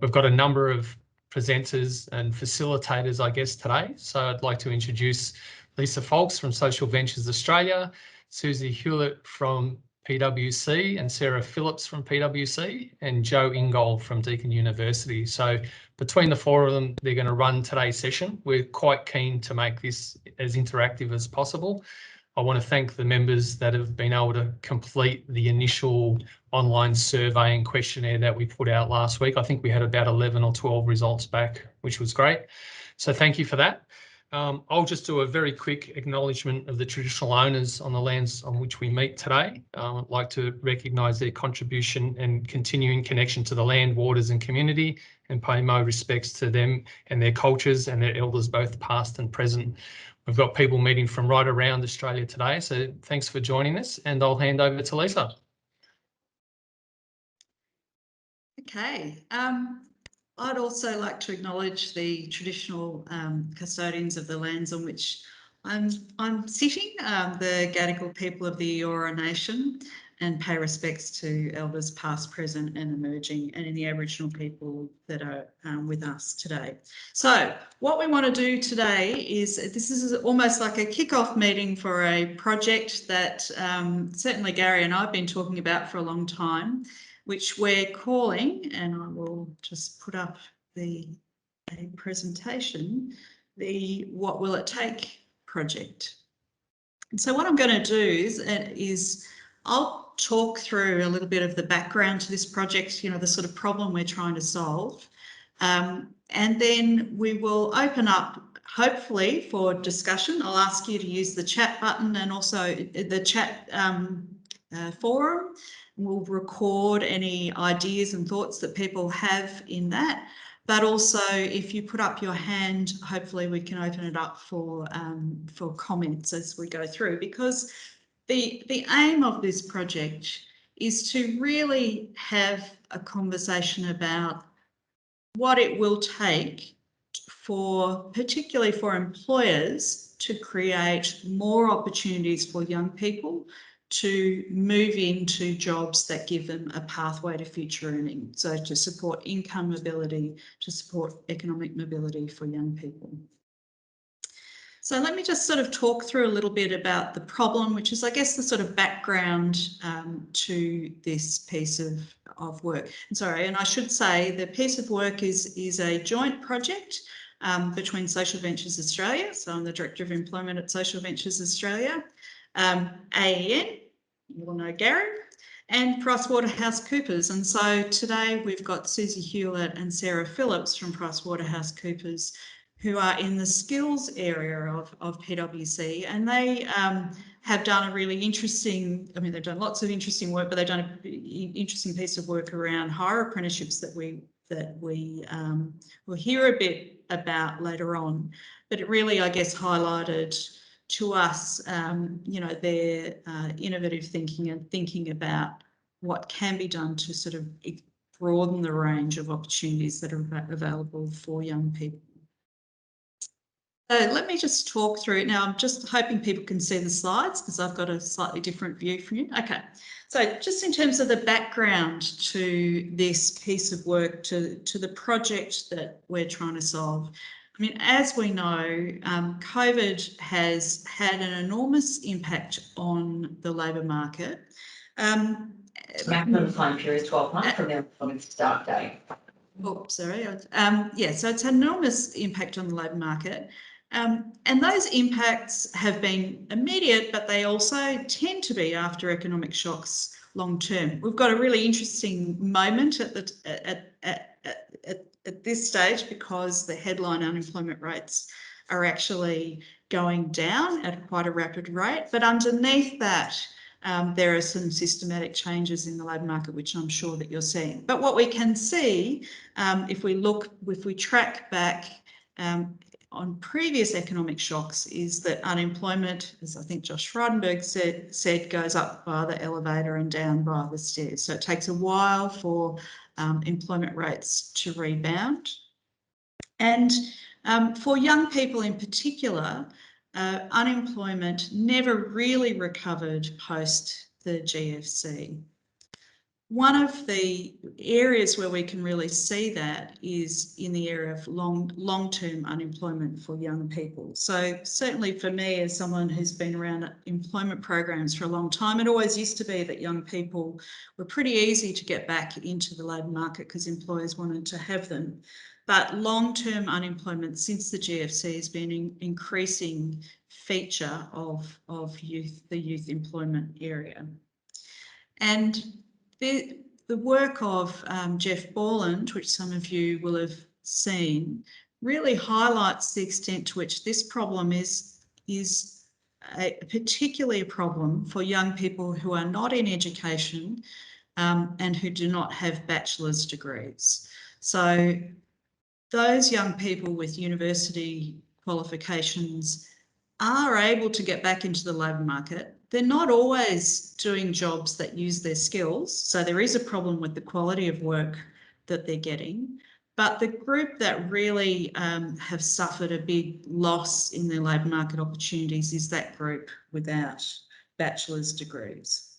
We've got a number of presenters and facilitators, I guess, today. So I'd like to introduce Lisa Folks from Social Ventures Australia, Susie Hewlett from PwC and Sarah Phillips from PwC and Joe Ingold from Deakin University. So between the four of them, they're going to run today's session. We're quite keen to make this as interactive as possible. I want to thank the members that have been able to complete the initial online survey and questionnaire that we put out last week. I think we had about 11 or 12 results back, which was great. So thank you for that. I'll just do a very quick acknowledgement of the traditional owners on the lands on which we meet today. I'd like to recognise their contribution and continuing connection to the land, waters and community, and pay my respects to them and their cultures and their elders, both past and present. We've got people meeting from right around Australia today, so thanks for joining us, and I'll hand over to Lisa. Okay. I'd also like to acknowledge the traditional custodians of the lands on which I'm sitting, the Gadigal people of the Eora Nation, and pay respects to elders past, present and emerging, and in the Aboriginal people that are with us today. So what we want to do today is, this is almost like a kick-off meeting for a project that certainly Gary and I have been talking about for a long time, which we're calling, and I will just put up a presentation, the What Will It Take project. And so what I'm going to do is I'll talk through a little bit of the background to this project, you know, the sort of problem we're trying to solve. And then we will open up, hopefully, for discussion. I'll ask you to use the chat button and also the chat forum. We'll record any ideas and thoughts that people have in that. But also, if you put up your hand, hopefully we can open it up for comments as we go through, because the aim of this project is to really have a conversation about what it will take for, particularly for employers, to create more opportunities for young people to move into jobs that give them a pathway to future earning. So to support income mobility, to support economic mobility for young people. So let me just sort of talk through a little bit about the problem, which is, I guess, the sort of background to this piece of work. And I should say the piece of work is a joint project between Social Ventures Australia. So I'm the Director of Employment at Social Ventures Australia, AEN, you all know Gary, and PricewaterhouseCoopers. And so today we've got Susie Hewlett and Sarah Phillips from PricewaterhouseCoopers, who are in the skills area of PwC, and they have done a really interesting, I mean, they've done lots of interesting work, but they've done an interesting piece of work around higher apprenticeships that we will hear a bit about later on. But it really, I guess, highlighted to us, you know, their innovative thinking and thinking about what can be done to sort of broaden the range of opportunities that are available for young people. So let me just talk through it. Now, I'm just hoping people can see the slides because I've got a slightly different view from you. Okay, so just in terms of the background to this piece of work, to the project that we're trying to solve. I mean, as we know, COVID has had an enormous impact on the labour market. Maximum time period 12 months from the employment start date. Oh, sorry. Yeah, so it's had an enormous impact on the labour market. And those impacts have been immediate, but they also tend to be after economic shocks long term. We've got a really interesting moment at this stage because the headline unemployment rates are actually going down at quite a rapid rate. But underneath that, there are some systematic changes in the labour market, which I'm sure that you're seeing. But what we can see, if we track back on previous economic shocks, is that unemployment, as I think Josh Frydenberg said, goes up via the elevator and down via the stairs. So it takes a while for employment rates to rebound. And for young people in particular, unemployment never really recovered post the GFC. one of the areas where we can really see that is in the area of long-term unemployment for young people. So certainly for me, as someone who's been around employment programs for a long time, it always used to be that young people were pretty easy to get back into the labour market because employers wanted to have them. But long-term unemployment since the GFC has been an increasing feature of the youth employment area. And the work of Jeff Borland, which some of you will have seen, really highlights the extent to which this problem is particularly a problem for young people who are not in education and who do not have bachelor's degrees. So those young people with university qualifications are able to get back into the labour market. They're not always doing jobs that use their skills. So there is a problem with the quality of work that they're getting. But the group that really have suffered a big loss in their labour market opportunities is that group without bachelor's degrees.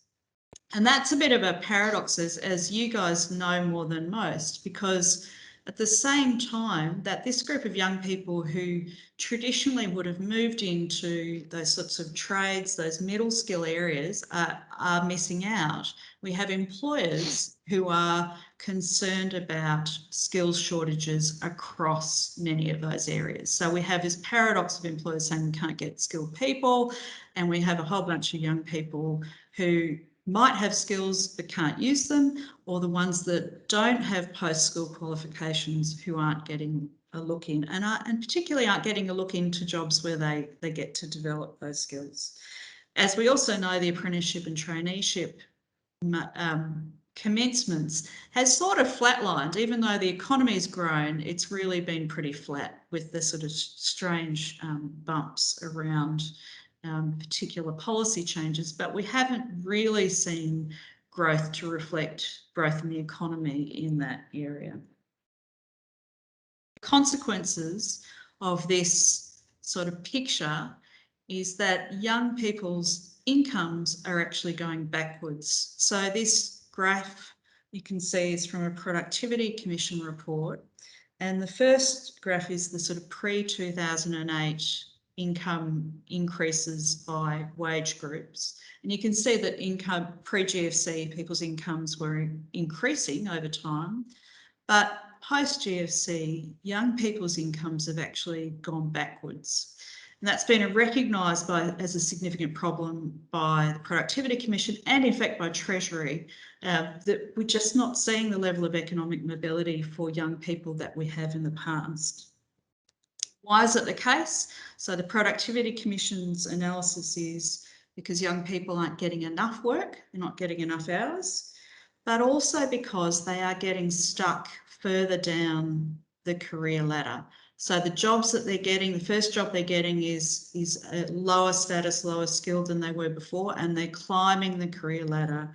And that's a bit of a paradox, as you guys know more than most, because at the same time that this group of young people who traditionally would have moved into those sorts of trades, those middle skill areas are missing out. We have employers who are concerned about skills shortages across many of those areas. So we have this paradox of employers saying we can't get skilled people, and we have a whole bunch of young people who might have skills but can't use them, or the ones that don't have post-school qualifications who aren't getting a look in, and particularly aren't getting a look into jobs where they get to develop those skills. As we also know, the apprenticeship and traineeship commencements has sort of flatlined. Even though the economy has grown, it's really been pretty flat with the sort of strange bumps around particular policy changes, but we haven't really seen growth to reflect growth in the economy in that area. Consequences of this sort of picture is that young people's incomes are actually going backwards. So this graph you can see is from a Productivity Commission report, and the first graph is the sort of pre-2008 income increases by wage groups. And you can see that income pre-GFC, people's incomes were increasing over time, but post-GFC, young people's incomes have actually gone backwards. And that's been recognised as a significant problem by the Productivity Commission and in fact by Treasury, that we're just not seeing the level of economic mobility for young people that we have in the past. Why is it the case? So the Productivity Commission's analysis is because young people aren't getting enough work, they're not getting enough hours, but also because they are getting stuck further down the career ladder. So the jobs that they're getting, the first job they're getting is a lower status, lower skilled than they were before, and they're climbing the career ladder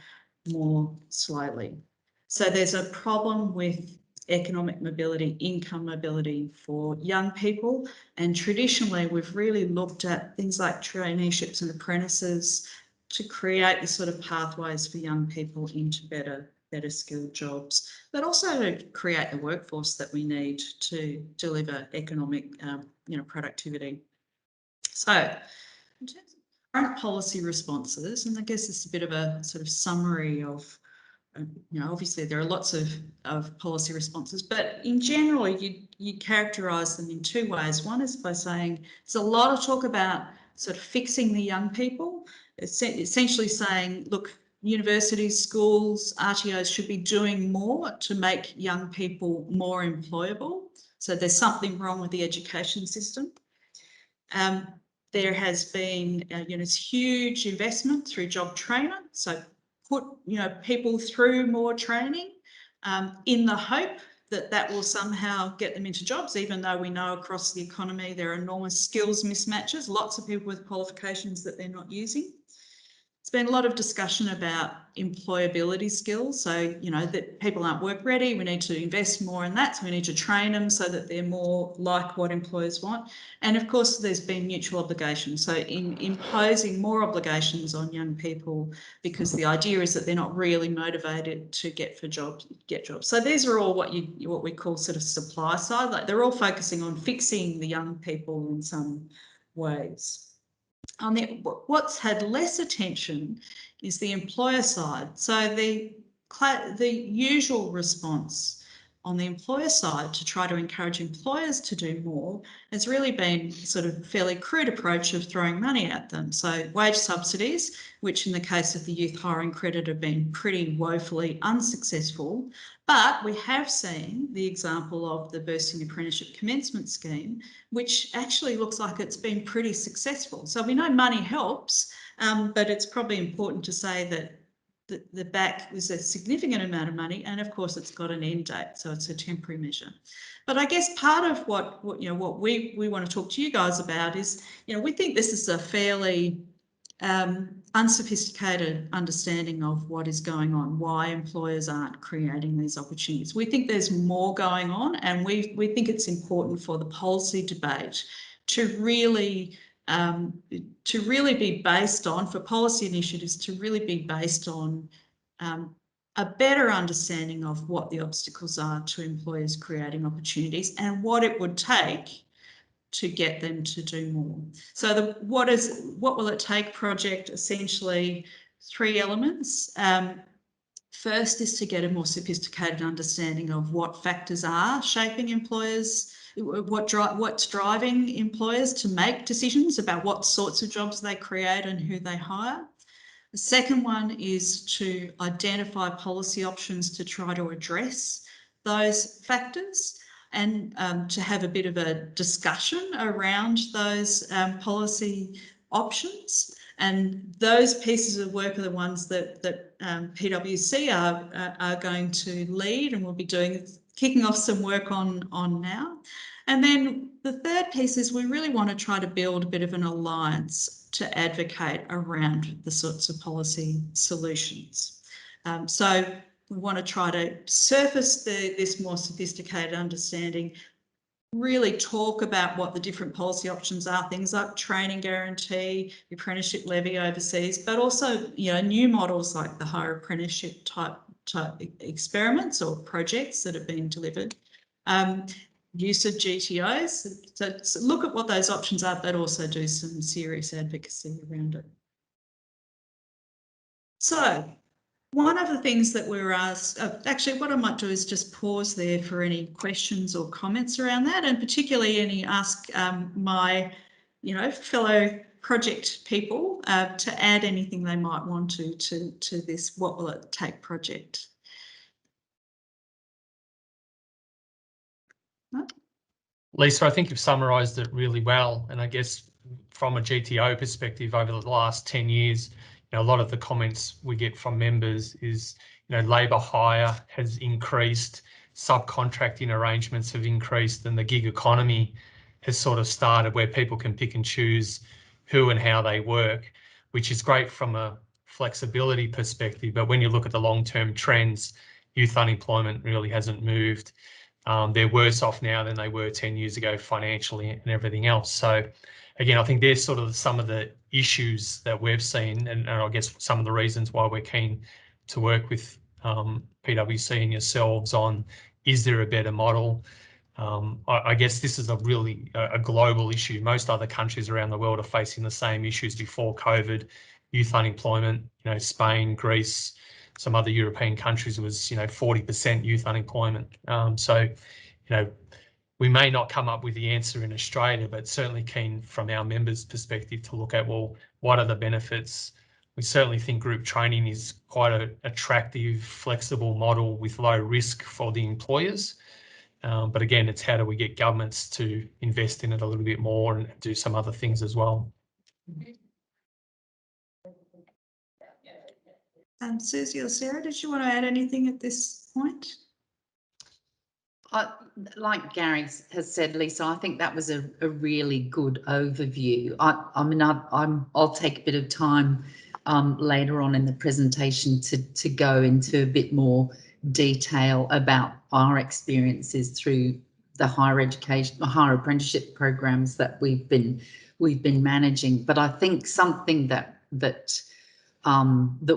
more slowly. So there's a problem with economic mobility, income mobility for young people. And traditionally, we've really looked at things like traineeships and apprentices to create the sort of pathways for young people into better skilled jobs, but also to create the workforce that we need to deliver economic productivity. So in terms of current policy responses, and I guess it's a bit of a sort of summary of obviously there are lots of policy responses, but in general, you characterise them in two ways. One is by saying there's a lot of talk about sort of fixing the young people, essentially saying, look, universities, schools, RTOs should be doing more to make young people more employable. So there's something wrong with the education system. There has been this huge investment through job trainer, so put people through more training in the hope that that will somehow get them into jobs, even though we know across the economy there are enormous skills mismatches, lots of people with qualifications that they're not using. There's been a lot of discussion about employability skills. So, you know, that people aren't work ready. We need to invest more in that. So we need to train them so that they're more like what employers want. And of course, there's been mutual obligation. So in imposing more obligations on young people, because the idea is that they're not really motivated to get jobs. So these are all what we call sort of supply side. Like they're all focusing on fixing the young people in some ways. What's had less attention is the employer side. So the usual response on the employer side to try to encourage employers to do more has really been sort of fairly crude approach of throwing money at them. So wage subsidies, which in the case of the youth hiring credit have been pretty woefully unsuccessful. But we have seen the example of the Bursting Apprenticeship Commencement Scheme, which actually looks like it's been pretty successful. So we know money helps, but it's probably important to say that the back was a significant amount of money, and of course it's got an end date, so it's a temporary measure. But I guess part of what we want to talk to you guys about is, we think this is a fairly unsophisticated understanding of what is going on, why employers aren't creating these opportunities. We think there's more going on, and we think it's important for the policy debate to really be based on, for policy initiatives to really be based on a better understanding of what the obstacles are to employers creating opportunities and what it would take to get them to do more. So the what will it take project, essentially 3 elements. First is to get a more sophisticated understanding of what factors are shaping employers, what's driving employers to make decisions about what sorts of jobs they create and who they hire. The second one is to identify policy options to try to address those factors, and to have a bit of a discussion around those policy options. And those pieces of work are the ones that PwC are going to lead, and we'll be kicking off some work on now. And then the third piece is we really want to try to build a bit of an alliance to advocate around the sorts of policy solutions. So we want to try to surface this more sophisticated understanding, really talk about what the different policy options are, things like training guarantee, apprenticeship levy overseas, but also, new models like the higher apprenticeship type experiments or projects that have been delivered. Use of GTOs, so look at what those options are, but also do some serious advocacy around it. So one of the things that we were asked, actually what I might do is just pause there for any questions or comments around that, and particularly ask my, fellow project people to add anything they might want to this what will it take project. No? Lisa, I think you've summarised it really well, and I guess from a GTO perspective over the last 10 years, a lot of the comments we get from members is, labour hire has increased, subcontracting arrangements have increased, and the gig economy has sort of started where people can pick and choose who and how they work, which is great from a flexibility perspective. But when you look at the long-term trends, youth unemployment really hasn't moved. They're worse off now than they were 10 years ago financially and everything else. So again, I think there's sort of some of the issues that we've seen, and I guess some of the reasons why we're keen to work with PwC and yourselves on, is there a better model? I guess this is a really a global issue. Most other countries around the world are facing the same issues before COVID. Youth unemployment, Spain, Greece, some other European countries was, 40% youth unemployment. So, we may not come up with the answer in Australia, but certainly keen from our members' perspective to look at, well, what are the benefits? We certainly think group training is quite an attractive, flexible model with low risk for the employers. But again, it's how do we get governments to invest in it a little bit more and do some other things as well. Susie or Sarah, did you want to add anything at this point? Like Gary has said, Lisa, I think that was a really good overview. I'll take a bit of time later on in the presentation to go into a bit more detail about our experiences through the higher education, higher apprenticeship programs that we've been managing. But I think something that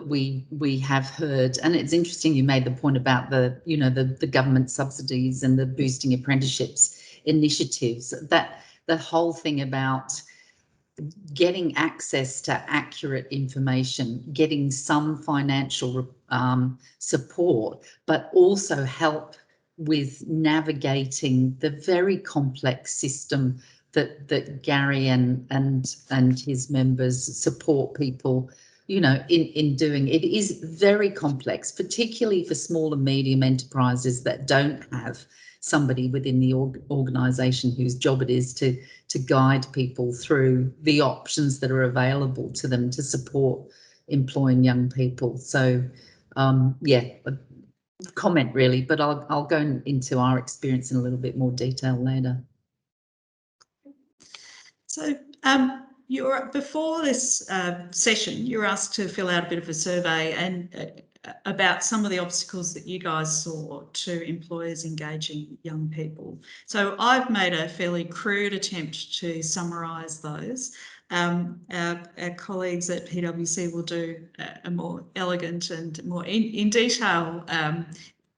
we have heard, and it's interesting you made the point about the government subsidies and the boosting apprenticeships initiatives, that the whole thing about getting access to accurate information, getting some financial support, but also help with navigating the very complex system that Gary and his members support people, in doing. It is very complex, particularly for small and medium enterprises that don't have somebody within the organisation whose job it is to guide people through the options that are available to them to support employing young people. So, yeah, a comment really, but I'll go into our experience in a little bit more detail later. So, before this session, you were asked to fill out a bit of a survey and about some of the obstacles that you guys saw to employers engaging young people. So I've made a fairly crude attempt to summarise those. Our colleagues at PwC will do a more elegant and more in detail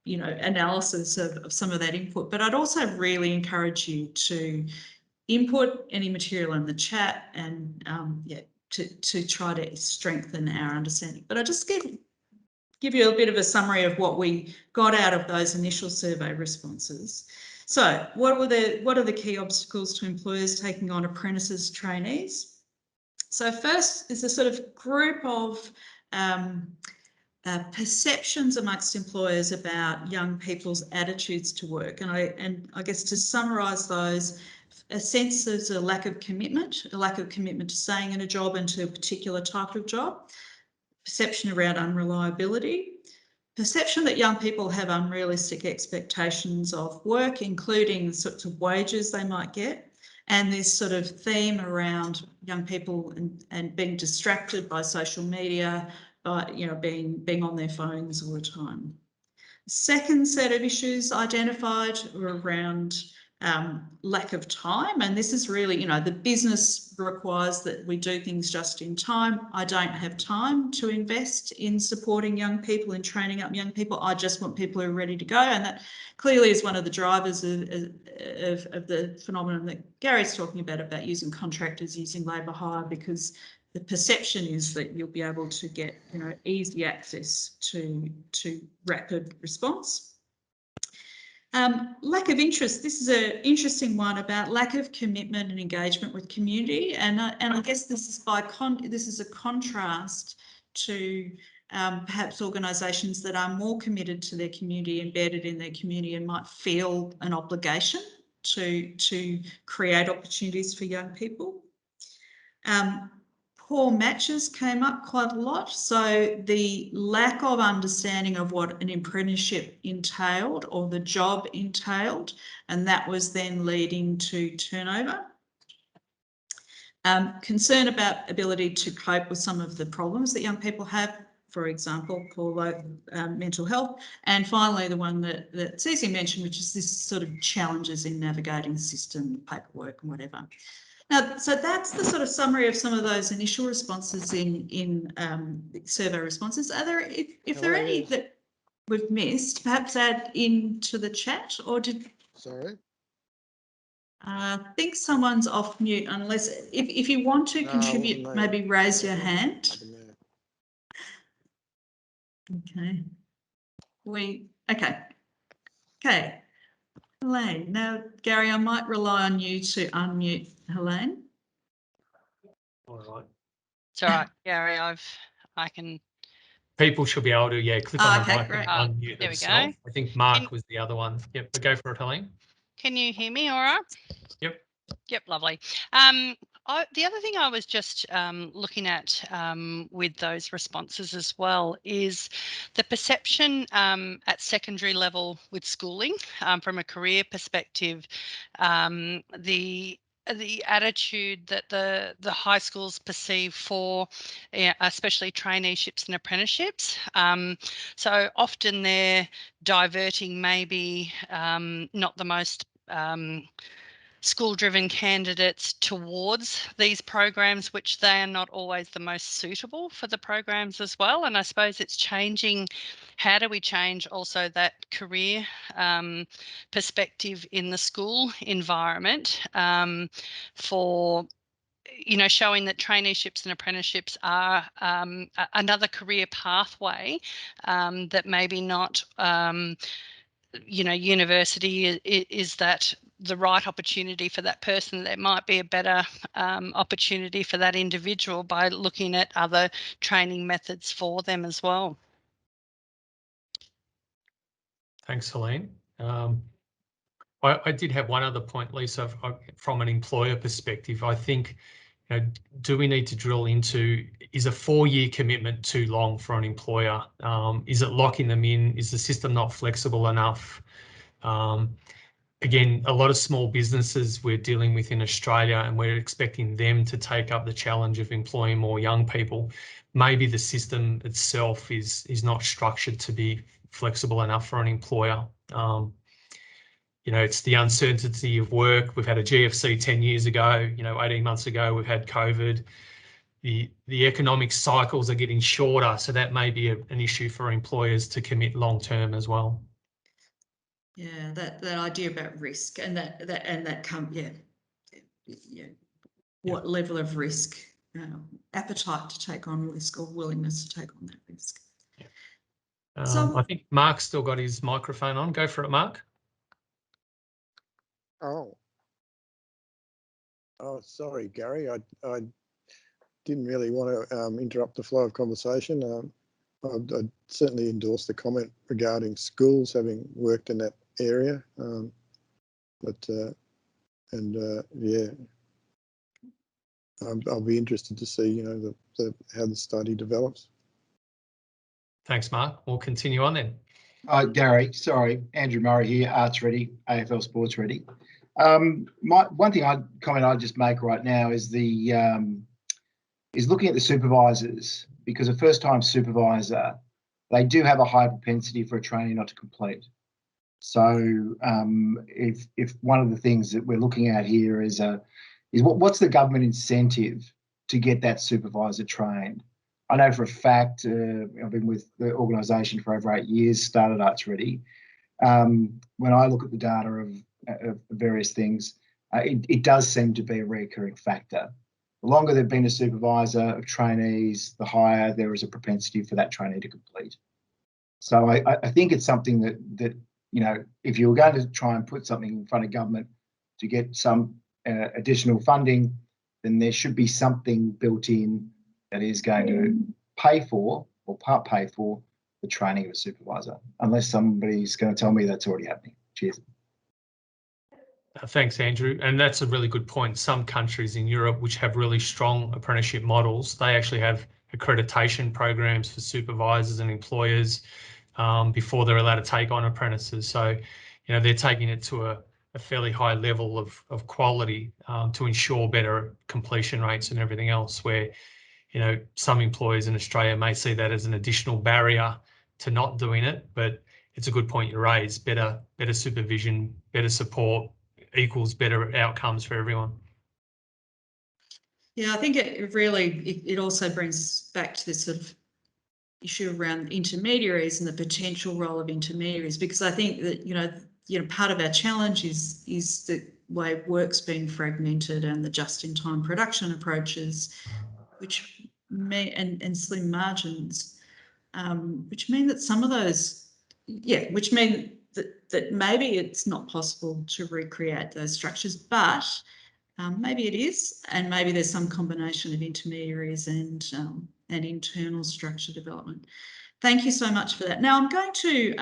analysis of some of that input. But I'd also really encourage you to input any material in the chat and to try to strengthen our understanding. But I just give you a bit of a summary of what we got out of those initial survey responses. So what are the key obstacles to employers taking on apprentices, trainees? So first is a sort of group of perceptions amongst employers about young people's attitudes to work. And I guess to summarise those, a sense there's a lack of commitment to staying in a job and to a particular type of job, perception around unreliability, perception that young people have unrealistic expectations of work, including the sorts of wages they might get, and this sort of theme around young people and being distracted by social media, by being on their phones all the time. Second set of issues identified were around lack of time, and this is really, the business requires that we do things just in time. I don't have time to invest in supporting young people and training up young people. I just want people who are ready to go, and that clearly is one of the drivers of the phenomenon that Gary's talking about using contractors, using labour hire, because the perception is that you'll be able to get easy access to rapid response. Lack of interest. This is an interesting one about lack of commitment and engagement with community, and I guess this is a contrast to perhaps organisations that are more committed to their community, embedded in their community, and might feel an obligation to create opportunities for young people. Poor matches came up quite a lot. So the lack of understanding of what an apprenticeship entailed or the job entailed, and that was then leading to turnover. Concern about ability to cope with some of the problems that young people have, for example, poor mental health. And finally, the one that Ceci mentioned, which is this sort of challenges in navigating the system, paperwork and whatever. Now, so that's the sort of summary of some of those initial responses in survey responses. Are there, if there are any that we've missed, perhaps add into the chat, or did? Sorry. I think someone's off mute, unless if you want to contribute, maybe raise your hand. Okay. Okay. Helene. Now, Gary, I might rely on you to unmute Helene. All right. It's all right, Gary. I can. People should be able to, click on the mic great. and unmute There we themselves. go. I think Mark was the other one. Yep, but go for it, Helene. Can you hear me all right? Yep. Yep, lovely. The other thing I was just looking at with those responses as well is the perception at secondary level with schooling from a career perspective. The the attitude that the high schools perceive for, especially traineeships and apprenticeships. So often they're diverting maybe not the most school-driven candidates towards these programs, which they are not always the most suitable for the programs as well. And I suppose it's changing. How do we change also that career perspective in the school environment for, you know, showing that traineeships and apprenticeships are another career pathway that maybe not, you know, university is that the right opportunity for that person. There might be a better opportunity for that individual by looking at other training methods for them as well. Thanks, Helene. I did have one other point, Lisa, from an employer perspective. I think, you know, do we need to drill into, is a 4-year commitment too long for an employer? Is it locking them in? Is the system not flexible enough? Again, a lot of small businesses we're dealing with in Australia, and we're expecting them to take up the challenge of employing more young people. Maybe the system itself is not structured to be flexible enough for an employer. You know, it's the uncertainty of work. We've had a GFC 10 years ago, you know, 18 months ago, we've had COVID. The economic cycles are getting shorter, so that may be an issue for employers to commit long term as well. Yeah, that idea about risk and what level of risk, appetite to take on risk or willingness to take on that risk. Yeah. So I think Mark's still got his microphone on. Go for it, Mark. Oh, sorry, Gary. I didn't really want to interrupt the flow of conversation. I'd certainly endorse the comment regarding schools, having worked in that area. Yeah, I'll be interested to see, you know, how the study develops. Thanks, Mark. We'll continue on then. Gary, sorry, Andrew Murray here, Arts Ready, AFL Sports Ready. One thing I'd just make right now is is looking at the supervisors, because a first-time supervisor, they do have a high propensity for a trainee not to complete. So if one of the things that we're looking at here is what's the government incentive to get that supervisor trained? I know for a fact, I've been with the organisation for over 8 years, started Arts Ready. When I look at the data of various things, it does seem to be a recurring factor. The longer they've been a supervisor of trainees, the higher there is a propensity for that trainee to complete. So I think it's something that you know, if you were going to try and put something in front of government to get some additional funding, then there should be something built in that is going to pay for or part pay for the training of a supervisor, unless somebody's going to tell me that's already happening. Cheers. Thanks, Andrew. And that's a really good point. Some countries in Europe which have really strong apprenticeship models, they actually have accreditation programs for supervisors and employers before they're allowed to take on apprentices. So, you know, they're taking it to a fairly high level of quality to ensure better completion rates and everything else, where, you know, some employers in Australia may see that as an additional barrier to not doing it. But it's a good point you raise. Better supervision, better support equals better outcomes for everyone. yeah, I think it also brings us back to this sort of issue around intermediaries and the potential role of intermediaries, because I think that, you know, part of our challenge is the way work's been fragmented and the just-in-time production approaches, which may and slim margins, which mean that some of those, which mean that maybe it's not possible to recreate those structures, but maybe it is, and maybe there's some combination of intermediaries and internal structure development. Thank you so much for that. Now I'm going to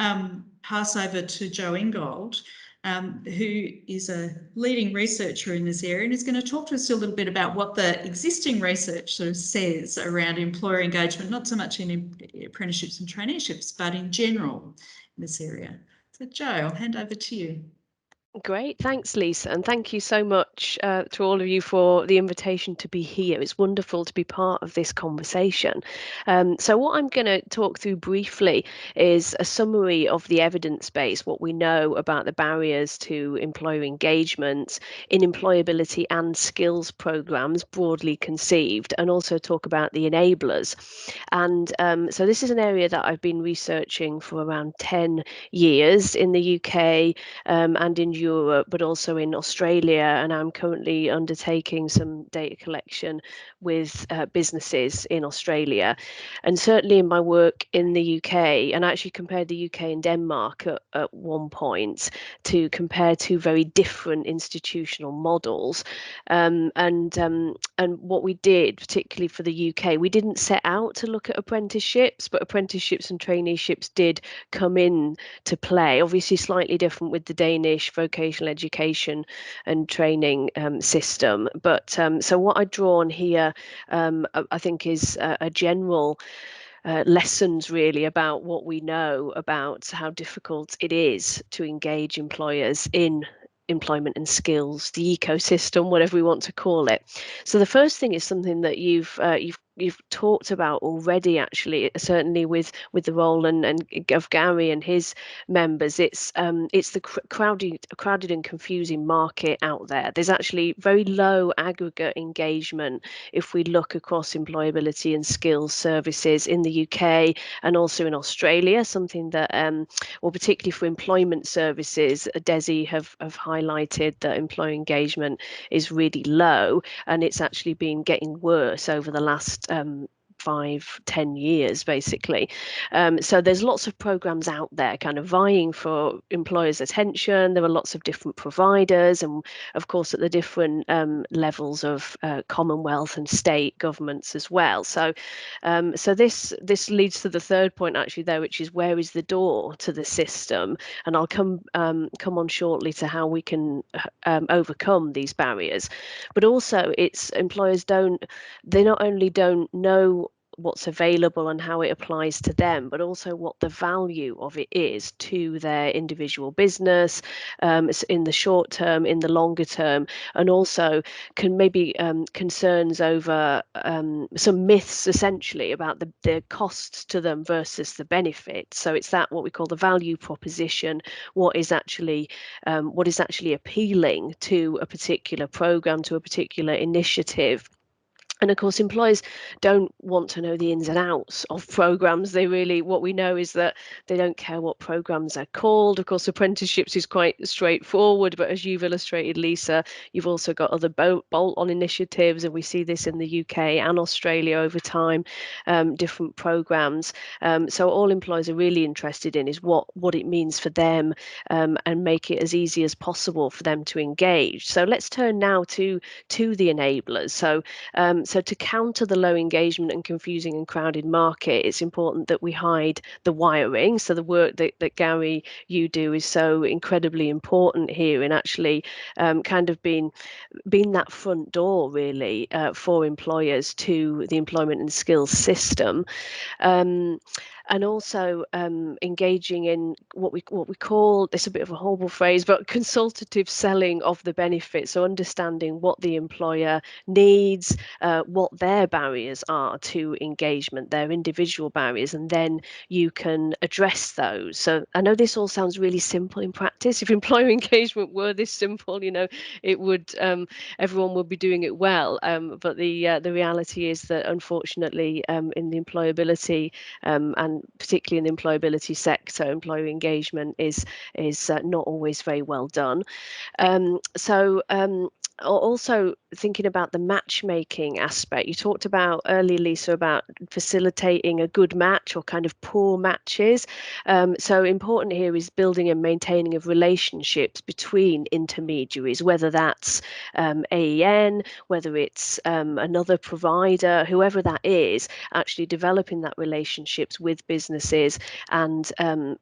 pass over to Jo Ingold, who is a leading researcher in this area and is going to talk to us a little bit about what the existing research sort of says around employer engagement, not so much in apprenticeships and traineeships, but in general in this area. So Jo, I'll hand over to you. Great, thanks Lisa, and thank you so much much to all of you for the invitation to be here. It's wonderful to be part of this conversation. So what I'm going to talk through briefly is a summary of the evidence base, what we know about the barriers to employer engagement in employability and skills programs broadly conceived, and also talk about the enablers. And so this is an area that I've been researching for around 10 years in the UK and in Europe, but also in Australia, and I'm currently undertaking some data collection with businesses in Australia. And certainly in my work in the UK, and I actually compared the UK and Denmark at one point to compare two very different institutional models. And what we did, particularly for the UK, we didn't set out to look at apprenticeships, but apprenticeships and traineeships did come in to play. Obviously slightly different with the Danish vocational education and training system. But so what I've drawn here, I think, is a general lessons really about what we know about how difficult it is to engage employers in employment and skills, the ecosystem, whatever we want to call it. So the first thing is something that you've talked about already, actually, certainly with the role and of Gary and his members. It's the crowded and confusing market out there. There's actually very low aggregate engagement if we look across employability and skills services in the UK and also in Australia, something that or particularly for employment services, DESI have highlighted that employer engagement is really low, and it's actually been getting worse over the last 5-10 years, basically. So there's lots of programs out there kind of vying for employers' attention. There are lots of different providers, and of course at the different levels of Commonwealth and state governments as well. So so this leads to the third point actually there, which is where is the door to the system? And I'll come on shortly to how we can overcome these barriers. But also it's employers they not only don't know what's available and how it applies to them, but also what the value of it is to their individual business in the short term, in the longer term, and also can maybe concerns over some myths essentially about the costs to them versus the benefits. So it's that what we call the value proposition, what is actually appealing to a particular program, to a particular initiative. And of course, employers don't want to know the ins and outs of programs. What we know is that they don't care what programs are called. Of course, apprenticeships is quite straightforward, but as you've illustrated, Lisa, you've also got other bolt-on initiatives, and we see this in the UK and Australia over time, different programs. So all employers are really interested in is what it means for them, and make it as easy as possible for them to engage. So let's turn now to the enablers. So to counter the low engagement and confusing and crowded market, it's important that we hide the wiring. So the work that Gary, you do is so incredibly important here in actually kind of being that front door really for employers to the employment and skills system. And also engaging in what we call, this a bit of a horrible phrase, but consultative selling of the benefits. So understanding what the employer needs, what their barriers are to engagement, their individual barriers, and then you can address those. So I know this all sounds really simple in practice. If employer engagement were this simple, it would everyone would be doing it well. But the reality is that unfortunately in the employability and particularly in the employability sector, employer engagement is not always very well done. Also thinking about the matchmaking aspect, you talked about earlier, Lisa, about facilitating a good match or kind of poor matches. So important here is building and maintaining of relationships between intermediaries, whether that's AEN, whether it's another provider, whoever that is, actually developing that relationships with businesses and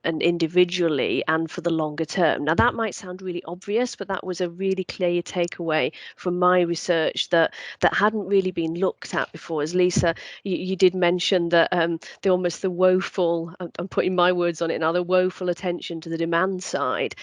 individually and for the longer term. Now that might sound really obvious, but that was a really clear takeaway from my research research that hadn't really been looked at before. As Lisa, you did mention that the woeful, I'm putting my words on it now, the woeful attention to the demand side,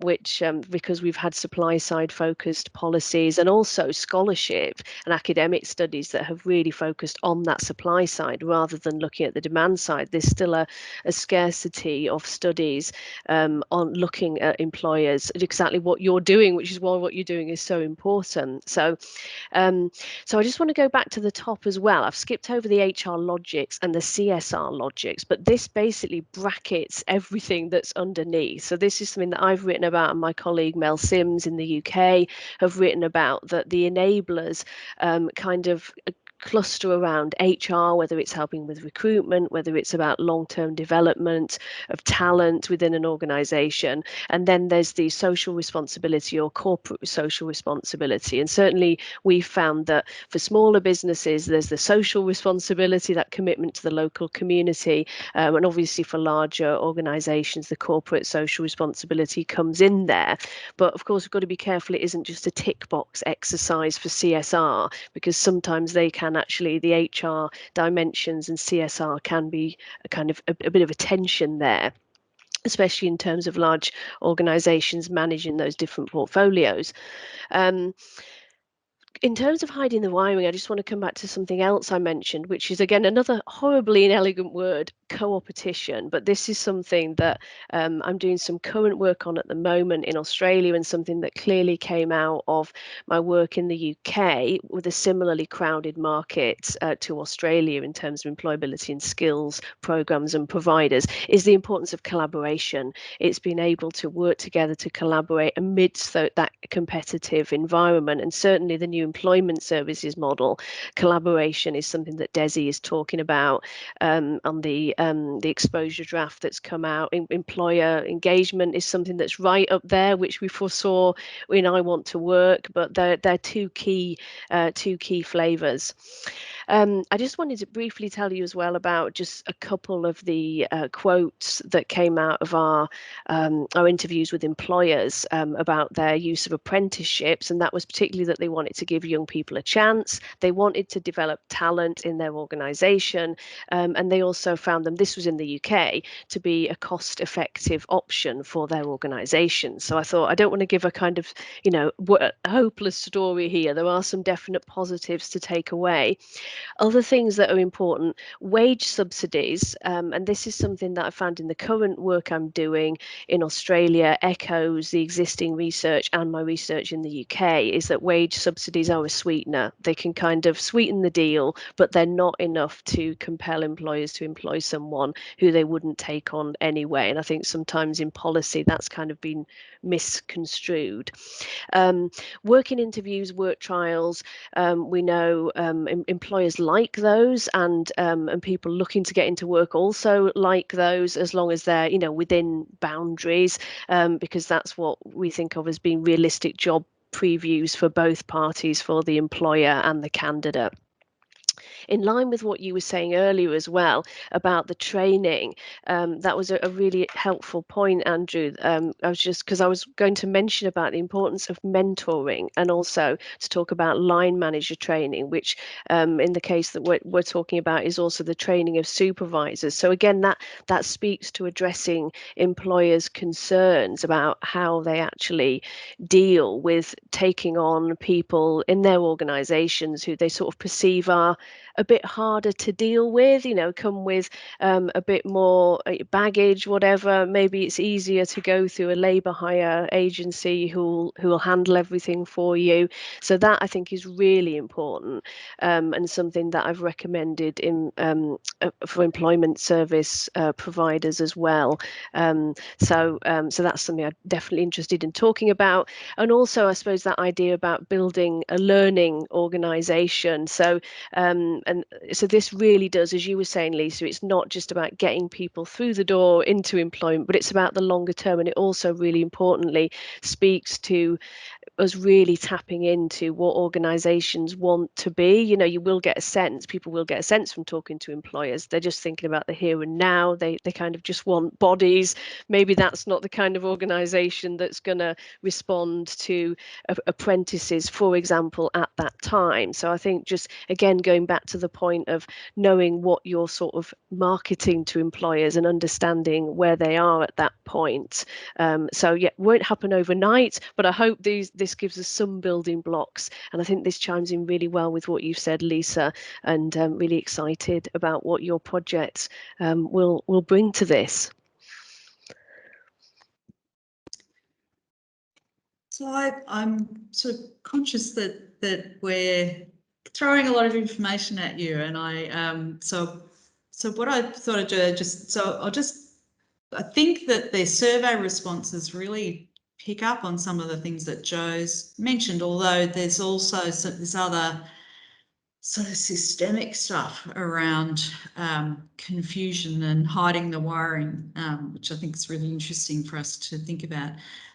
which because we've had supply side focused policies and also scholarship and academic studies that have really focused on that supply side rather than looking at the demand side. There's still a scarcity of studies on looking at employers, exactly what you're doing, which is why what you're doing is so important. So I just want to go back to the top as well. I've skipped over the HR logics and the CSR logics, but this basically brackets everything that's underneath. So this is something that I've written about, and my colleague Mel Sims in the UK have written about, that the enablers kind of cluster around HR, whether it's helping with recruitment, whether it's about long-term development of talent within an organization. And then there's the social responsibility or corporate social responsibility. And certainly we've found that for smaller businesses, there's the social responsibility, that commitment to the local community. And obviously for larger organizations, the corporate social responsibility comes in there. But of course, we've got to be careful it isn't just a tick box exercise for CSR, because sometimes they can actually, the HR dimensions and CSR can be a kind of a bit of a tension there, especially in terms of large organizations managing those different portfolios. In terms of hiding the wiring, I just want to come back to something else I mentioned, which is, again, another horribly inelegant word, co-opetition. But this is something that I'm doing some current work on at the moment in Australia, and something that clearly came out of my work in the UK with a similarly crowded market to Australia in terms of employability and skills programs and providers, is the importance of collaboration. It's been able to work together to collaborate amidst that competitive environment. And certainly the new employment services model, collaboration is something that Desi is talking about on the exposure draft that's come out. Employer engagement is something that's right up there, which we foresaw in I Want to Work, but they're two key flavors. I just wanted to briefly tell you as well about just a couple of the quotes that came out of our interviews with employers about their use of apprenticeships, and that was particularly that they wanted to give young people a chance, they wanted to develop talent in their organisation, and they also found them, this was in the UK, to be a cost-effective option for their organisation. So I thought, I don't want to give a kind of, a hopeless story here. There are some definite positives to take away. Other things that are important, wage subsidies, and this is something that I found in the current work I'm doing in Australia, echoes the existing research and my research in the UK, is that wage subsidies are a sweetener. They can kind of sweeten the deal, but they're not enough to compel employers to employ someone who they wouldn't take on anyway. And I think sometimes in policy that's kind of been misconstrued. Working interviews, work trials, we know employers like those, and people looking to get into work also like those, as long as they're within boundaries, because that's what we think of as being realistic job previews for both parties, for the employer and the candidate. In line with what you were saying earlier as well about the training, that was a really helpful point, Andrew. I was going to mention about the importance of mentoring, and also to talk about line manager training, which in the case that we're talking about is also the training of supervisors. So again, that speaks to addressing employers' concerns about how they actually deal with taking on people in their organizations who they sort of perceive are a bit harder to deal with, come with a bit more baggage, whatever. Maybe it's easier to go through a labour hire agency who will handle everything for you. So that, I think, is really important, and something that I've recommended in for employment service providers as well. So that's something I'm definitely interested in talking about. And also, I suppose, that idea about building a learning organisation. So so this really does, as you were saying, Lisa, it's not just about getting people through the door into employment, but it's about the longer term. And it also really importantly speaks to us really tapping into what organisations want to be. You know, you will get a sense, people will get a sense from talking to employers. They're just thinking about the here and now. They kind of just want bodies. Maybe that's not the kind of organisation that's going to respond to apprentices, for example, at that time. So I think just, again, going back to the point of knowing what you're sort of marketing to employers and understanding where they are at that point. So yeah, won't happen overnight, but I hope this gives us some building blocks. And I think this chimes in really well with what you've said, Lisa, and really excited about what your project will bring to this. So I'm sort of conscious that we're throwing a lot of information at you, and so what I thought I'd do, I think that the survey responses really pick up on some of the things that Joe's mentioned, although there's also this other sort of systemic stuff around confusion and hiding the wiring, which I think is really interesting for us to think about.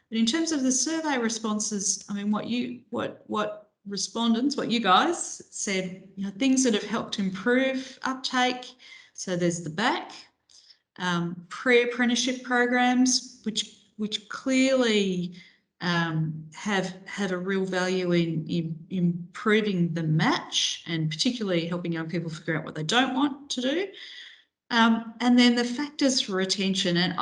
But in terms of the survey responses, I mean, what respondents, what you guys said, you know, things that have helped improve uptake. So there's the back, pre-apprenticeship programs, which clearly have a real value in improving the match and particularly helping young people figure out what they don't want to do. And then the factors for retention, and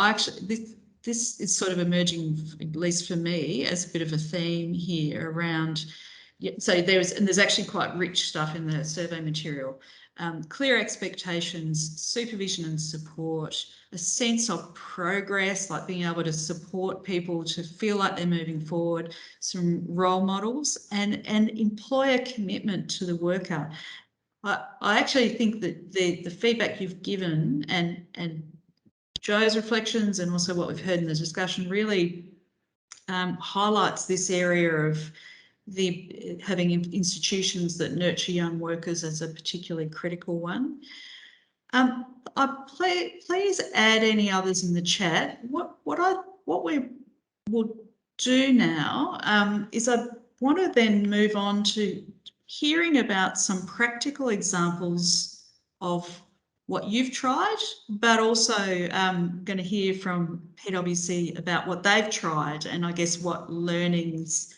this is sort of emerging, at least for me, as a bit of a theme here around. So there's actually quite rich stuff in the survey material. Clear expectations, supervision and support, a sense of progress, like being able to support people to feel like they're moving forward, some role models, and employer commitment to the worker. I actually think that the feedback you've given and Joe's reflections and also what we've heard in the discussion really highlights this area of having institutions that nurture young workers as a particularly critical one. Please add any others in the chat. What we will do now is I want to then move on to hearing about some practical examples of what you've tried, but also going to hear from PwC about what they've tried and I guess what learnings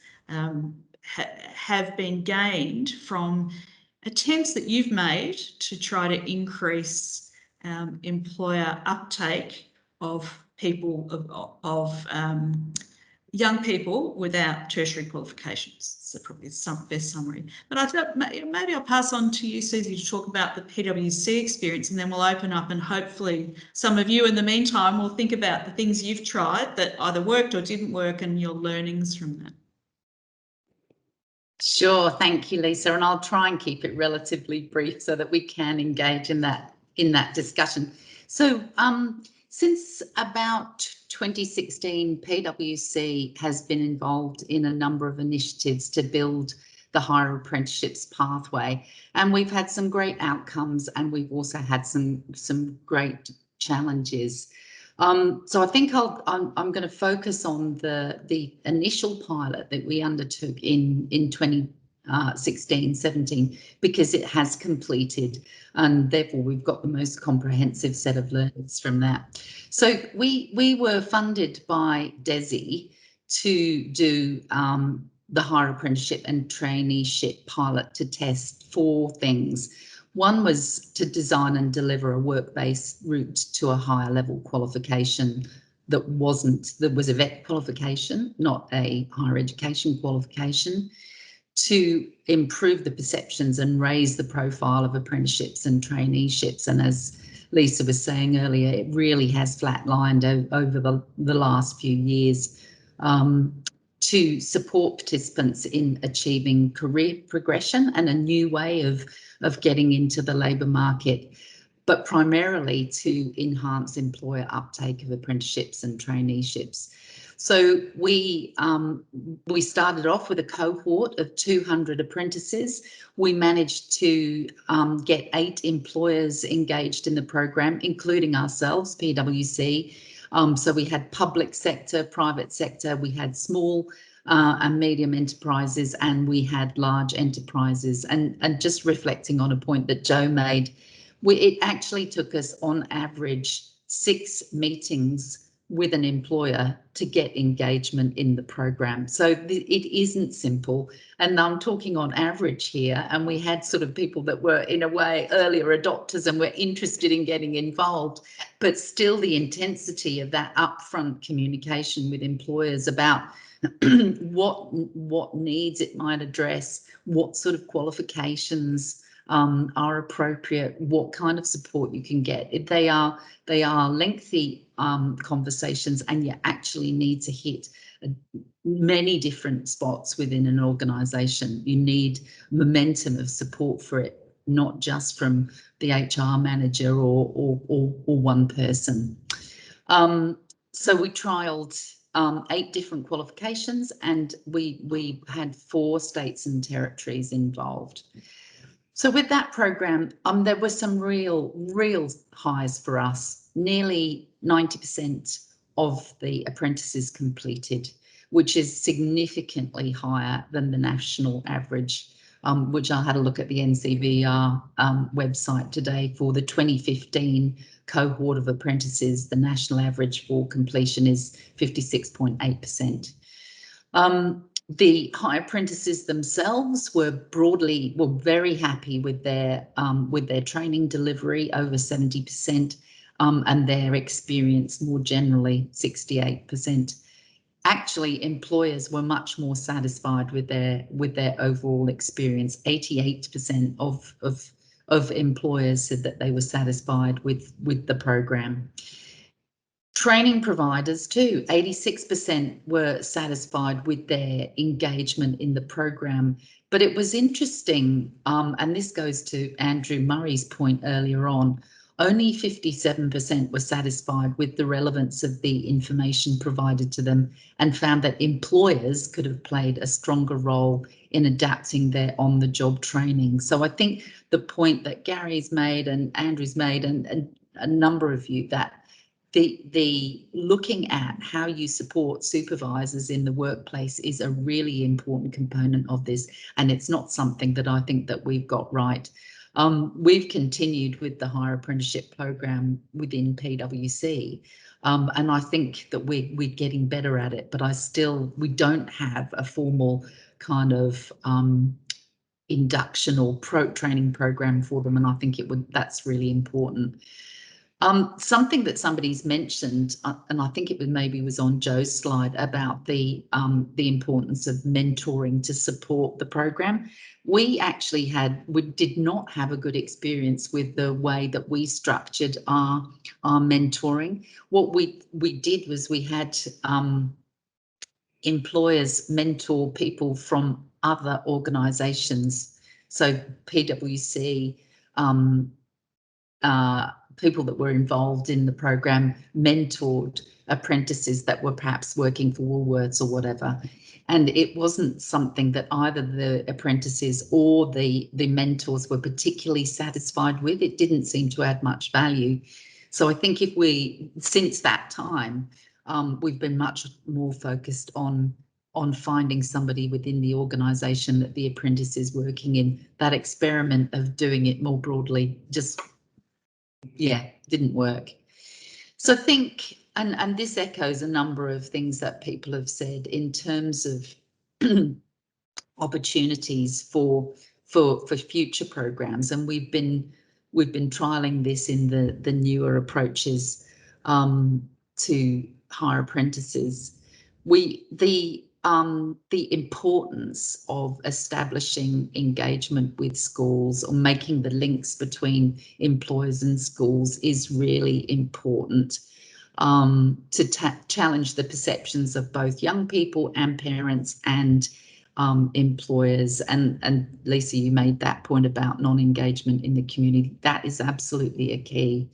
have been gained from attempts that you've made to try to increase employer uptake of people, of young people without tertiary qualifications. So probably the best summary. But I thought maybe I'll pass on to you, Susie, to talk about the PwC experience, and then we'll open up and hopefully some of you in the meantime will think about the things you've tried that either worked or didn't work and your learnings from that. Sure, thank you, Lisa, and I'll try and keep it relatively brief so that we can engage in that discussion. So since about 2016, PwC has been involved in a number of initiatives to build the higher apprenticeships pathway, and we've had some great outcomes and we've also had some great challenges. So I think I'm going to focus on the initial pilot that we undertook in 2016-17 because it has completed and therefore we've got the most comprehensive set of learnings from that. So we were funded by DESI to do the higher apprenticeship and traineeship pilot to test 4 things. One was to design and deliver a work-based route to a higher level qualification that was a vet qualification, not a higher education qualification, to improve the perceptions and raise the profile of apprenticeships and traineeships. And as Lisa was saying earlier, it really has flatlined over the last few years. To support participants in achieving career progression and a new way of getting into the labour market, but primarily to enhance employer uptake of apprenticeships and traineeships. So we started off with a cohort of 200 apprentices. We managed to get 8 employers engaged in the program, including ourselves, PwC. So we had public sector, private sector, we had small and medium enterprises, and we had large enterprises. And just reflecting on a point that Joe made, it actually took us on average 6 meetings with an employer to get engagement in the program. So it isn't simple. And I'm talking on average here, and we had sort of people that were in a way earlier adopters and were interested in getting involved, but still the intensity of that upfront communication with employers about what needs it might address, what sort of qualifications are appropriate, what kind of support you can get. They are lengthy conversations, and you actually need to hit many different spots within an organisation. You need momentum of support for it, not just from the HR manager or one person. So we trialled 8 different qualifications, and we had 4 states and territories involved. So with that program, there were some real highs for us. Nearly 90% of the apprentices completed, which is significantly higher than the national average, which I had a look at the NCVR website today for the 2015 cohort of apprentices. The national average for completion is 56.8%. The high apprentices themselves were very happy with their training delivery, over 70%, and their experience more generally, 68%. Actually, employers were much more satisfied with their overall experience. 88% of employers said that they were satisfied with the program. Training providers too, 86% were satisfied with their engagement in the program. But it was interesting, and this goes to Andrew Murray's point earlier on, only 57% were satisfied with the relevance of the information provided to them, and found that employers could have played a stronger role in adapting their on-the-job training. So I think the point that Gary's made and Andrew's made, and a number of you, that the looking at how you support supervisors in the workplace is a really important component of this, and it's not something that I think that we've got right. We've continued with the higher apprenticeship program within PwC, and I think that we're getting better at it, but we don't have a formal kind of induction or training program for them, and I think that's really important. Something that somebody's mentioned, and I think it maybe was on Joe's slide, about the importance of mentoring to support the program. We did not have a good experience with the way that we structured our mentoring. What we did was we had employers mentor people from other organisations. So PwC, people that were involved in the program mentored apprentices that were perhaps working for Woolworths or whatever. And it wasn't something that either the apprentices or the mentors were particularly satisfied with. It didn't seem to add much value. So I think since that time, we've been much more focused on finding somebody within the organisation that the apprentice is working in. That experiment of doing it more broadly didn't work. So I think, and this echoes a number of things that people have said in terms of opportunities for future programs, and we've been trialling this in the newer approaches to higher apprentices. The importance of establishing engagement with schools or making the links between employers and schools is really important to challenge the perceptions of both young people and parents and employers. And Lisa, you made that point about non-engagement in the community. That is absolutely a key.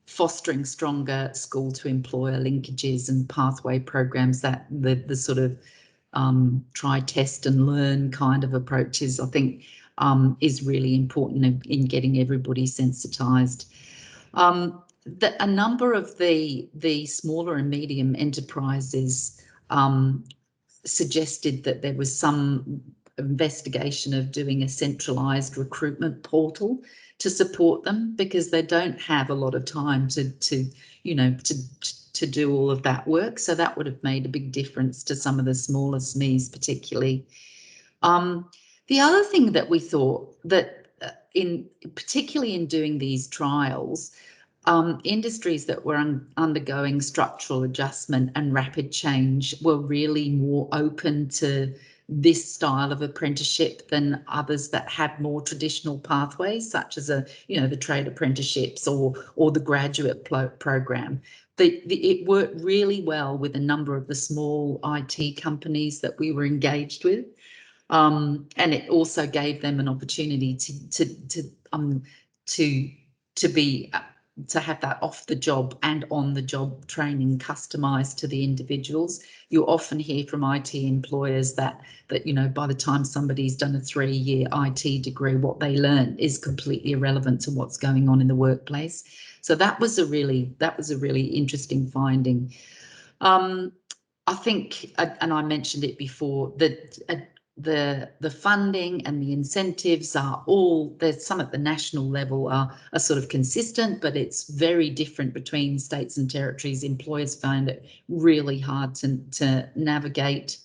Fostering stronger school to employer linkages and pathway programs, that the sort of try, test and learn kind of approaches, I think is really important in getting everybody sensitised. A number of the smaller and medium enterprises suggested that there was some investigation of doing a centralised recruitment portal to support them, because they don't have a lot of time to do all of that work. So that would have made a big difference to some of the smaller SMEs particularly. The other thing that we thought that particularly in doing these trials, industries that were undergoing structural adjustment and rapid change were really more open to this style of apprenticeship than others that had more traditional pathways, such as the trade apprenticeships or the graduate program. It worked really well with a number of the small IT companies that we were engaged with, and it also gave them an opportunity to have that off the job and on the job training customised to the individuals. You often hear from IT employers that by the time somebody's done a 3-year IT degree, what they learn is completely irrelevant to what's going on in the workplace. So that was a really interesting finding. I think, and I mentioned it before, that the funding and the incentives are all, there's some at the national level are sort of consistent, but it's very different between states and territories. Employers find it really hard to navigate.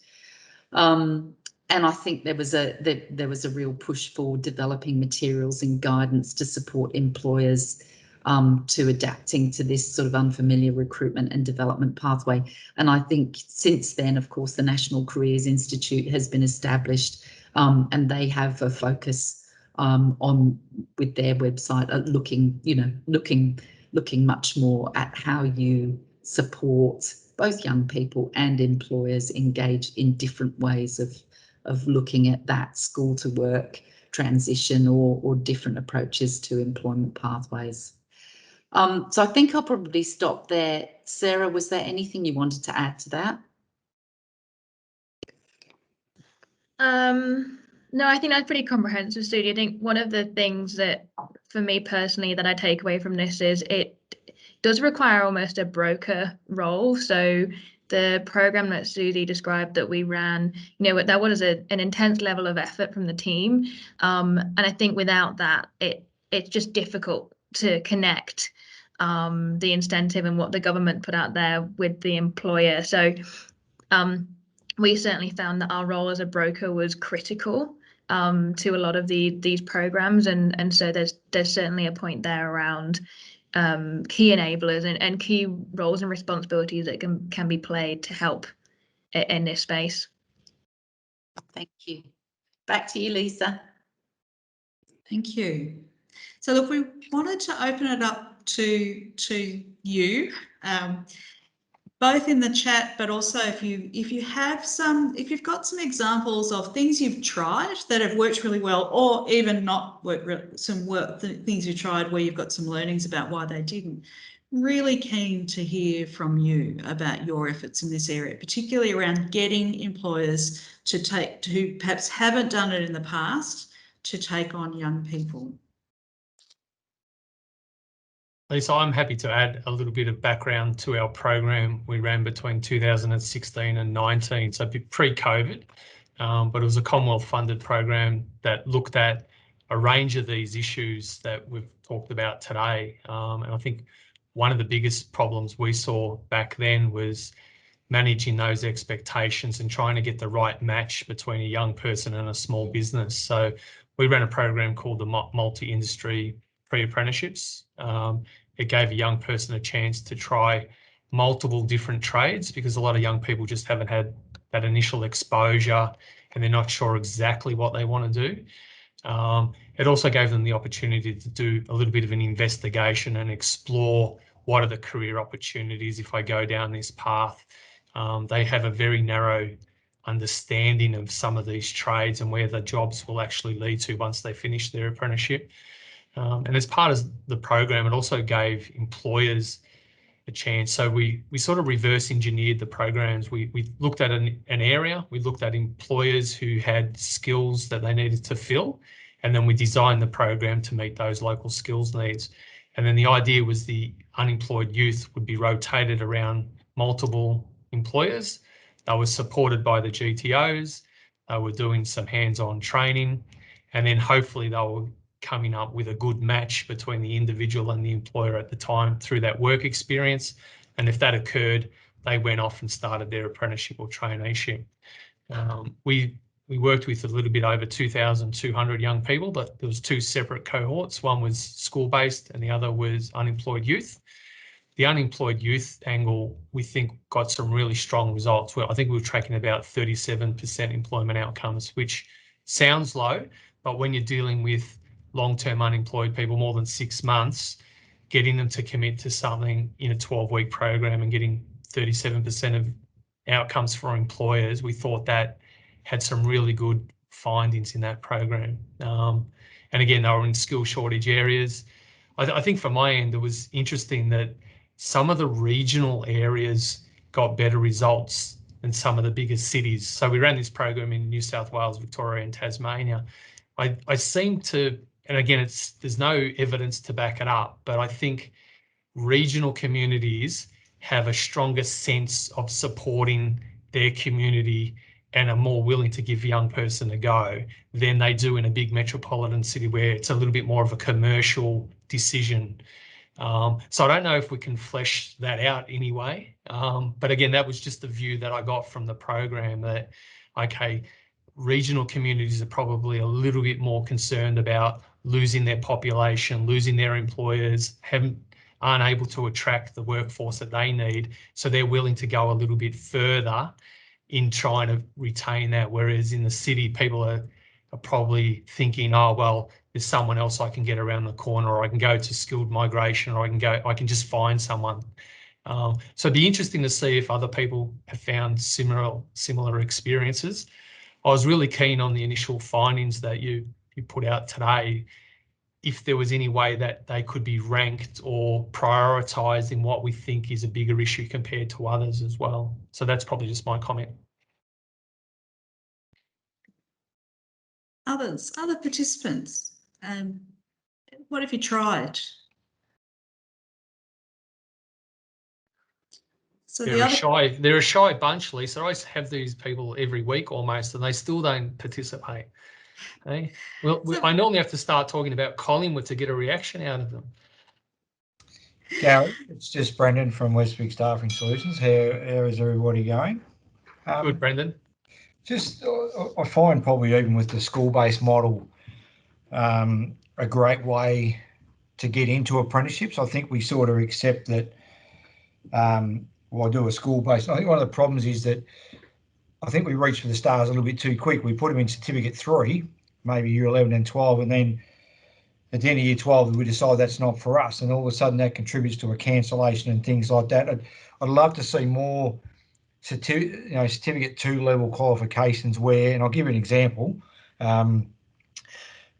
And I think there was a real push for developing materials and guidance to support employers to adapting to this sort of unfamiliar recruitment and development pathway. And I think since then, of course, the National Careers Institute has been established, and they have a focus on with their website looking much more at how you support both young people and employers engaged in different ways of looking at that school to work transition or different approaches to employment pathways. So I think I'll probably stop there. Sarah, was there anything you wanted to add to that? No, I think that's pretty comprehensive, Sudi. I think one of the things that, for me personally, that I take away from this is it does require almost a broker role. So the program that Susie described that we ran, that was an intense level of effort from the team. And I think without that, it's just difficult to connect the incentive and what the government put out there with the employer. So we certainly found that our role as a broker was critical to a lot of these programs, and so there's certainly a point there around key enablers and key roles and responsibilities that can be played to help in this space. Thank you. Back to you, Lisa. Thank you. So look, we wanted to open it up to you, both in the chat, but also if you've got some examples of things you've tried that have worked really well, or even not worked, things you tried where you've got some learnings about why they didn't. Really keen to hear from you about your efforts in this area, particularly around getting employers who perhaps haven't done it in the past to take on young people. Lisa, I'm happy to add a little bit of background to our program we ran between 2016 and 19, so pre-COVID, but it was a Commonwealth funded program that looked at a range of these issues that we've talked about today. And I think one of the biggest problems we saw back then was managing those expectations and trying to get the right match between a young person and a small business. So we ran a program called the Multi-Industry Pre-Apprenticeships. It gave a young person a chance to try multiple different trades, because a lot of young people just haven't had that initial exposure and they're not sure exactly what they want to do. It also gave them the opportunity to do a little bit of an investigation and explore what are the career opportunities if I go down this path. They have a very narrow understanding of some of these trades and where the jobs will actually lead to once they finish their apprenticeship. And as part of the program, it also gave employers a chance. So we sort of reverse engineered the programs. We looked at an area, we looked at employers who had skills that they needed to fill, and then we designed the program to meet those local skills needs. And then the idea was the unemployed youth would be rotated around multiple employers. They were supported by the GTOs. They were doing some hands-on training, and then hopefully they were coming up with a good match between the individual and the employer at the time through that work experience. And if that occurred, they went off and started their apprenticeship or traineeship. We worked with a little bit over 2,200 young people, but there was two separate cohorts. One was school-based and the other was unemployed youth. The unemployed youth angle, we think, got some really strong results. Well, I think we were tracking about 37% employment outcomes, which sounds low, but when you're dealing with long-term unemployed people more than 6 months, getting them to commit to something in a 12-week program and getting 37% of outcomes for employers, we thought that had some really good findings in that program. And again, they were in skill shortage areas. I think from my end, it was interesting that some of the regional areas got better results than some of the biggest cities. So we ran this program in New South Wales, Victoria and Tasmania. I seem to, and again, there's no evidence to back it up, but I think regional communities have a stronger sense of supporting their community and are more willing to give a young person a go than they do in a big metropolitan city where it's a little bit more of a commercial decision. So I don't know if we can flesh that out anyway. But again, that was just the view that I got from the program that, okay, regional communities are probably a little bit more concerned about losing their population, losing their employers, aren't able to attract the workforce that they need. So they're willing to go a little bit further in trying to retain that. Whereas in the city, people are probably thinking, oh, well, there's someone else I can get around the corner, or I can go to skilled migration, or I can just find someone. So it'd be interesting to see if other people have found similar experiences. I was really keen on the initial findings that you put out today, if there was any way that they could be ranked or prioritised in what we think is a bigger issue compared to others as well. So that's probably just my comment. Other participants, what have you tried? So they're a shy bunch, Lisa. I have these people every week almost, and they still don't participate. Okay? Well, I normally have to start talking about Collingwood to get a reaction out of them. Gary, it's just Brendan from Westwick Staffing Solutions. How is everybody going? Good, Brendan. Just, I find probably even with the school-based model, a great way to get into apprenticeships. I think we sort of accept that, well, I do a school-based. I think one of the problems is that I think we reach for the stars a little bit too quick. We put them in certificate 3, maybe year 11 and 12, and then at the end of year 12, we decide that's not for us. And all of a sudden that contributes to a cancellation and things like that. I'd love to see more certificate 2 level qualifications where, and I'll give you an example,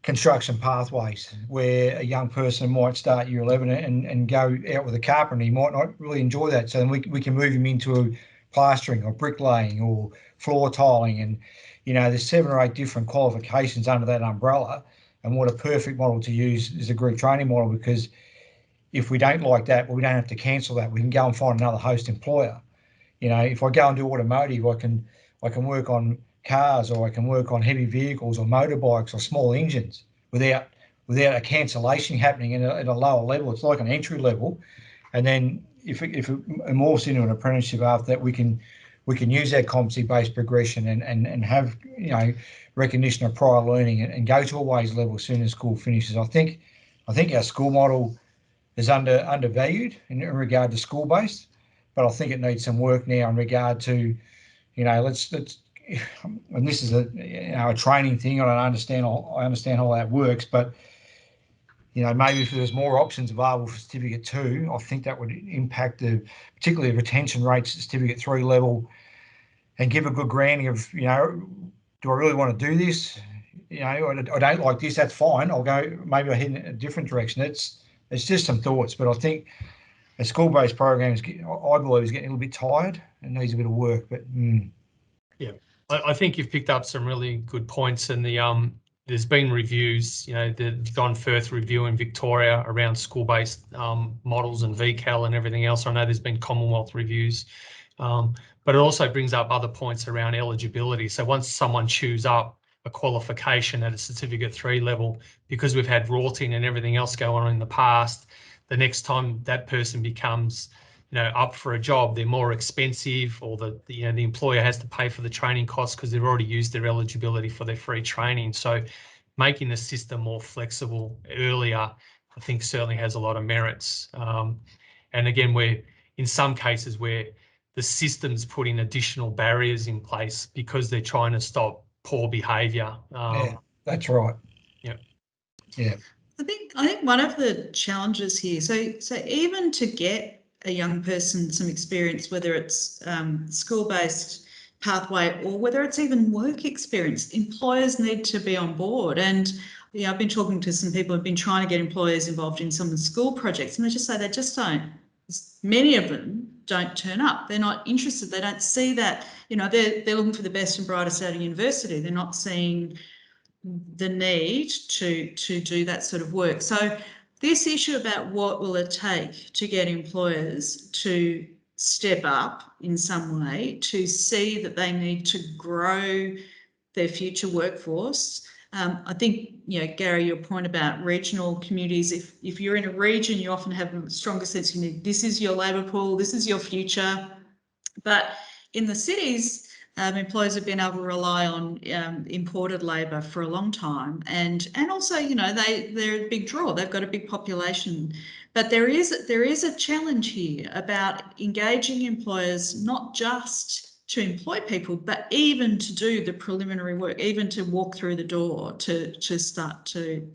construction pathways, where a young person might start year 11 and go out with a carpenter. He might not really enjoy that. So then we can move him into plastering or bricklaying or floor tiling. And, there's 7 or 8 different qualifications under that umbrella. And what a perfect model to use is a group training model, because if we don't like that, well, we don't have to cancel that. We can go and find another host employer. If I go and do automotive, I can work on cars, or I can work on heavy vehicles or motorbikes or small engines without a cancellation happening at a lower level. It's like an entry level. And then if it morphs into an apprenticeship after that, we can use that competency-based progression and have, recognition of prior learning and go to a wage level as soon as school finishes. I think our school model is undervalued in regard to school-based, but I think it needs some work now in regard to, let's and this is a training thing. I understand how that works, but maybe if there's more options available for certificate 2, I think that would impact particularly the retention rates at certificate 3 level, and give a good grounding of, do I really want to do this? I don't like this, that's fine. I'll go, maybe I head in a different direction. It's just some thoughts, but I think a school-based program I believe is getting a little bit tired and needs a bit of work. But yeah, I think you've picked up some really good points, and there's been reviews, the Don Firth review in Victoria around school-based models and VCAL and everything else. I know there's been Commonwealth reviews, But it also brings up other points around eligibility. So once someone chews up a qualification at a Certificate 3 level, because we've had rorting and everything else go on in the past, the next time that person becomes, up for a job, they're more expensive, or the employer has to pay for the training costs because they've already used their eligibility for their free training. So making the system more flexible earlier, I think certainly has a lot of merits. And again, in some cases where the system's putting additional barriers in place because they're trying to stop poor behaviour. Yeah, that's right. Yeah. Yeah. I think one of the challenges here, so even to get a young person some experience, whether it's school-based pathway or whether it's even work experience, employers need to be on board. And I've been talking to some people who've been trying to get employers involved in some of the school projects, and they just say they just don't. Many of them don't turn up. They're not interested. They don't see that. They're looking for the best and brightest out of university. They're not seeing the need to do that sort of work. So this issue about what will it take to get employers to step up in some way, to see that they need to grow their future workforce. I think, Gary, your point about regional communities, if you're in a region, you often have a stronger sense this is your labour pool, this is your future. But in the cities, employers have been able to rely on imported labour for a long time, and also they're a big draw. They've got a big population, but there is a challenge here about engaging employers not just to employ people, but even to do the preliminary work, even to walk through the door, to start to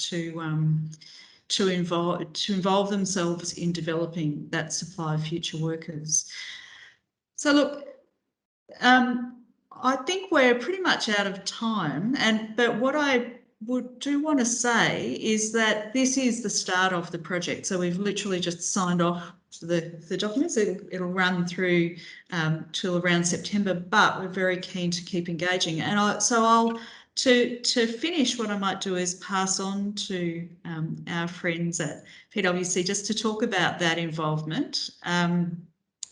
involve themselves in developing that supply of future workers. So look. I think we're pretty much out of time, but what I do want to say is that this is the start of the project. So we've literally just signed off the documents. It'll run through till around September, but we're very keen to keep engaging. And to finish, what I might do is pass on to our friends at PwC just to talk about that involvement.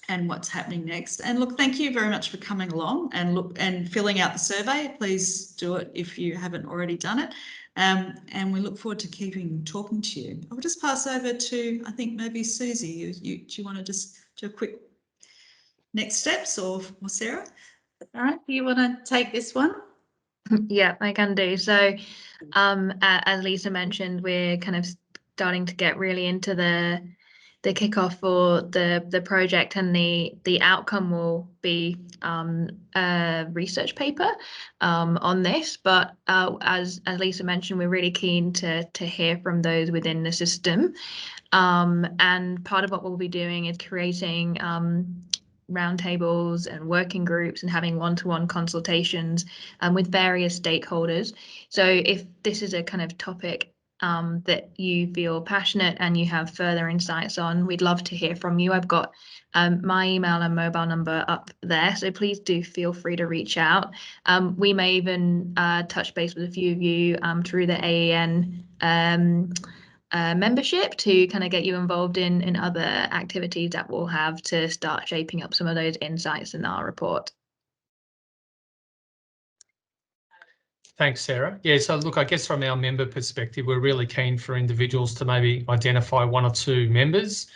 And what's happening next. And look, thank you very much for coming along and filling out the survey. Please do it if you haven't already done it. And we look forward to talking to you. I'll just pass over to, I think maybe Susie. Do you want to just do a quick next steps, or Sarah? All right, do you want to take this one? Yeah, I can do. So as Lisa mentioned, we're kind of starting to get really into the kickoff for the project, and the outcome will be a research paper on this. But as Lisa mentioned, we're really keen to hear from those within the system. And part of what we'll be doing is creating roundtables and working groups and having one-to-one consultations with various stakeholders. So if this is a kind of topic that you feel passionate and you have further insights on, we'd love to hear from you. I've got my email and mobile number up there, so please do feel free to reach out. We may even touch base with a few of you through the AEN membership to kind of get you involved in other activities that we'll have to start shaping up some of those insights in our report. Thanks, Sarah. Yeah, so look, I guess from our member perspective, we're really keen for individuals to maybe identify one or two members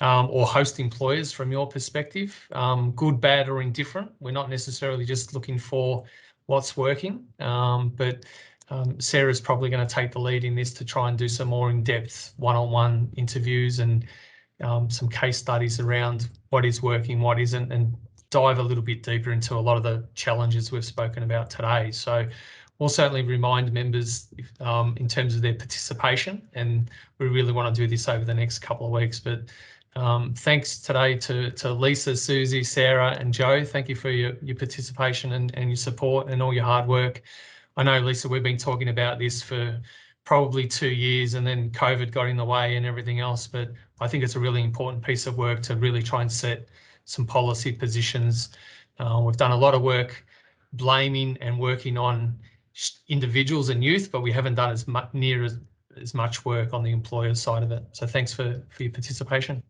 or host employers from your perspective, good, bad or indifferent. We're not necessarily just looking for what's working, but Sarah's probably going to take the lead in this to try and do some more in-depth one-on-one interviews and some case studies around what is working, what isn't, and dive a little bit deeper into a lot of the challenges we've spoken about today. So we'll certainly remind members in terms of their participation, and we really want to do this over the next couple of weeks. But thanks today to Lisa, Susie, Sarah and Joe. Thank you for your participation and your support and all your hard work. I know, Lisa, we've been talking about this for probably 2 years, and then COVID got in the way and everything else, but I think it's a really important piece of work to really try and set some policy positions. We've done a lot of work blaming and working on individuals and youth, but we haven't done as much work on the employer side of it. So thanks for your participation.